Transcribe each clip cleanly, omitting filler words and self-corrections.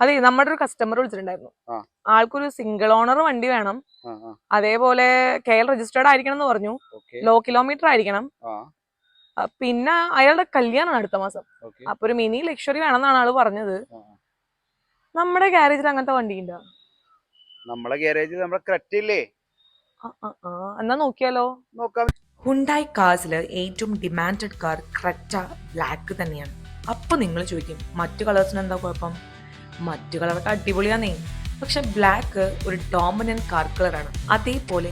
അതെ, നമ്മുടെ ഒരു കസ്റ്റമർ വിളിച്ചിട്ടുണ്ടായിരുന്നു. ആൾക്കൊരു സിംഗിൾ ഓണർ വണ്ടി വേണം, അതേപോലെ KL രജിസ്റ്റേർഡ് ആയിരിക്കണം എന്ന് പറഞ്ഞു, ലോ കിലോമീറ്റർ ആയിരിക്കണം, പിന്നെ അയാളുടെ കല്യാണമാണ് അടുത്ത മാസം. അപ്പൊ ഒരു മിനി ലക്ഷറി വേണമെന്നാണ് ആള് പറഞ്ഞത്. നമ്മുടെ ഗാരേജിൽ അങ്ങനത്തെ വണ്ടി ഉണ്ടോ? നമ്മളെ ഗാരേജിൽ നമ്മുടെ ക്രെറ്റ ഇല്ലേ? എന്നാ നോക്കിയാലോ? നോക്കാം. ഹുണ്ടായി കാർസില് ഏറ്റവും ഡിമാൻഡഡ് കാർ ക്രെറ്റ ബ്ലാക്ക് തന്നെയാണ്. അപ്പൊ നിങ്ങൾ ചോദിക്കും, മറ്റു കളേഴ്സിന് എന്താ കുഴപ്പം? മറ്റു കളറൊക്കെ അടിപൊളിയാന്നേ, പക്ഷെ ബ്ലാക്ക് ഒരു ഡോമിനന്റ് കാർ കളറാണ്. അതേപോലെ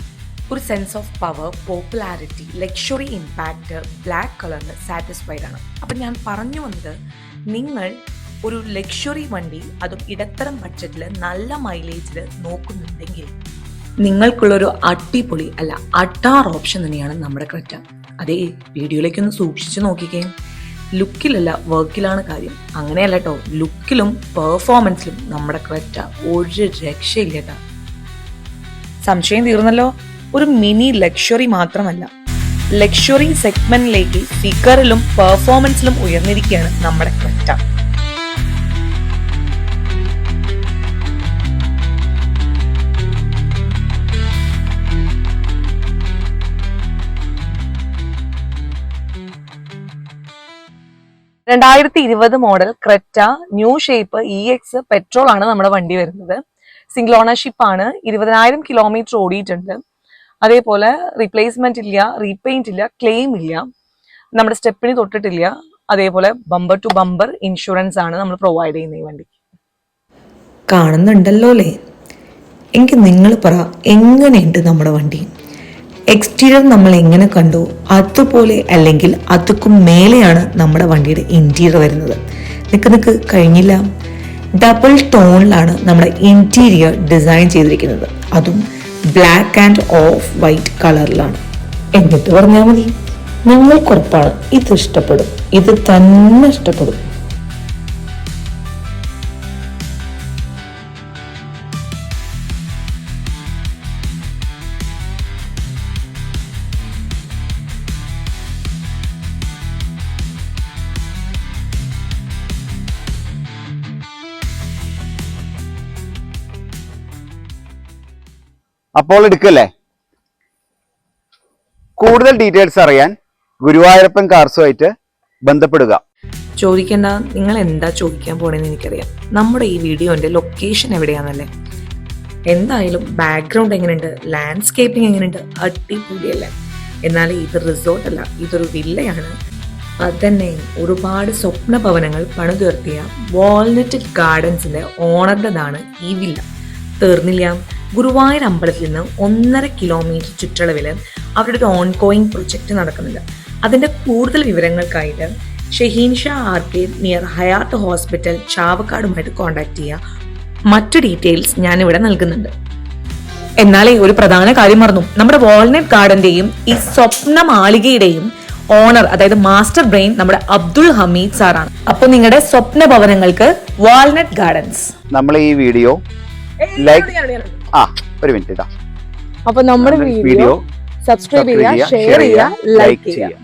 ഒരു sense of power, popularity, luxury impact black കളറിൽ സാറ്റിസ്ഫൈഡ് ആണ്. അപ്പം ഞാൻ പറഞ്ഞു വന്നത്, നിങ്ങൾ ഒരു ലക്ഷറി വണ്ടി അതും ഇടത്തരം ബഡ്ജറ്റിൽ നല്ല മൈലേജിൽ നോക്കുന്നുണ്ടെങ്കിൽ നിങ്ങൾക്കുള്ളൊരു അടിപൊളി അല്ല അട്ടാർ ഓപ്ഷൻ തന്നെയാണ് നമ്മുടെ ക്രെറ്റ. അതേ, വീഡിയോയിലേക്കൊന്ന് സൂക്ഷിച്ചു നോക്കിക്കേ. ലുക്കിലല്ല വർക്കിലാണ് കാര്യം. അങ്ങനെയല്ല കേട്ടോ, ലുക്കിലും പെർഫോമൻസിലും നമ്മുടെ ക്രെറ്റ ഒരു രക്ഷയില്ല കേട്ടോ. സംശയം തീർന്നല്ലോ? ഒരു മിനി ലക്ഷറി മാത്രമല്ല, ലക്ഷറി സെഗ്മെന്റിലേക്ക് ഫിഗറിലും പെർഫോമൻസിലും ഉയർന്നിരിക്കുകയാണ് നമ്മുടെ Creta. (2020) model Creta new shape EX petrol ആണ് നമ്മുടെ വണ്ടി വരുന്നത്. സിംഗിൾ ഓണർഷിപ്പ് ആണ്. 20,000 കിലോമീറ്റർ ഓടിയിട്ടുണ്ട്. അതേപോലെ റീപ്ലേസ്മെന്റ് ഇല്ല, റീപെയിന്റ് ഇല്ല, ക്ലെയിം ഇല്ല, നമ്മുടെ സ്റ്റെപ്പിന് തൊട്ടിട്ടില്ല. അതേപോലെ ബമ്പർ ടു ബമ്പർ ഇൻഷുറൻസ് ആണ് നമ്മൾ പ്രൊവൈഡ് ചെയ്യുന്ന ഈ വണ്ടി. കാണുന്നുണ്ടല്ലോ അല്ലേ? എങ്കിൽ നിങ്ങൾ പറ, എങ്ങനെയുണ്ട് നമ്മുടെ വണ്ടി? എക്സ്റ്റീരിയർ നമ്മൾ എങ്ങനെ കണ്ടു അതുപോലെ അല്ലെങ്കിൽ അതുക്കും മേലെയാണ് നമ്മുടെ വണ്ടിയുടെ ഇന്റീരിയർ വരുന്നത്. നിനക്ക് കഴിഞ്ഞില്ല. ഡബിൾ ടോണിലാണ് നമ്മുടെ ഇന്റീരിയർ ഡിസൈൻ ചെയ്തിരിക്കുന്നത്, അതും ബ്ലാക്ക് ആൻഡ് ഓഫ് വൈറ്റ് കളറിലാണ്. എന്നിട്ട് പറഞ്ഞാൽ മതി, ഞങ്ങൾക്കുറപ്പാണ് ഇത് ഇഷ്ടപ്പെടും, ഇത് തന്നെ ഇഷ്ടപ്പെടും. അപ്പോൾ എടുക്കല്ലേ? കൂടുതൽ ഡീറ്റെയിൽസ് അറിയാൻ ഗുരുവായൂരപ്പൻ കാർസുമായിട്ട് ബന്ധപ്പെടുക. ചോദിക്കേണ്ട, നിങ്ങൾ എന്താ ചോദിക്കാൻ പോണെന്ന് എനിക്കറിയാം. നമ്മുടെ ഈ വീഡിയോന്റെ ലൊക്കേഷൻ എവിടെയാണല്ലേ? എന്തായാലും ബാക്ക്ഗ്രൗണ്ട് എങ്ങനെയുണ്ട്, ലാൻഡ്സ്കേപ്പിംഗ് എങ്ങനെയുണ്ട്, അടിപൊളിയല്ലേ? എന്നാൽ ഇത് റിസോർട്ട് അല്ല, ഇതൊരു വില്ലയാണ്. അതന്നെ, ഒരുപാട് സ്വപ്ന ഭവനങ്ങൾ പണിതുയർത്തിയ വാൾനട്ട് ഗാർഡൻസിന്റെ ഓണറുടേതാണ് ഈ വില്ല. തീർന്നില്ല, ഗുരുവായൂർ അമ്പലത്തിൽ നിന്ന് 1.5 കിലോമീറ്റർ ചുറ്റളവിൽ അവരുടെ ഒരു ഓൺഗോയിങ് പ്രൊജക്ട് നടക്കുന്നുണ്ട്. അതിന്റെ കൂടുതൽ വിവരങ്ങൾക്കായിട്ട് Shaheen Shah arcade near Hayath hospital ചാവക്കാടുമായിട്ട് കോൺടാക്ട് ചെയ്യുക. മറ്റു ഡീറ്റെയിൽസ് ഞാനിവിടെ നൽകുന്നുണ്ട്. എന്നാലേ ഒരു പ്രധാന കാര്യം മറന്നു, നമ്മുടെ വാൾനട്ട് ഗാർഡന്റെയും ഈ സ്വപ്ന മാളികയുടെയും ഓണർ, അതായത് മാസ്റ്റർ ബ്രെയിൻ നമ്മുടെ അബ്ദുൾ ഹമീദ് സാറാണ്. അപ്പൊ നിങ്ങളുടെ സ്വപ്ന ഭവനങ്ങൾക്ക് വാൾനട്ട് ഗാർഡൻസ്. നമ്മൾ ഈ വീഡിയോ ഒരു മിനിറ്റ്. അപ്പൊ നമ്മുടെ വീഡിയോ സബ്സ്ക്രൈബ് ചെയ്യുക, ഷെയർ ചെയ്യുക, ലൈക്ക് ചെയ്യുക.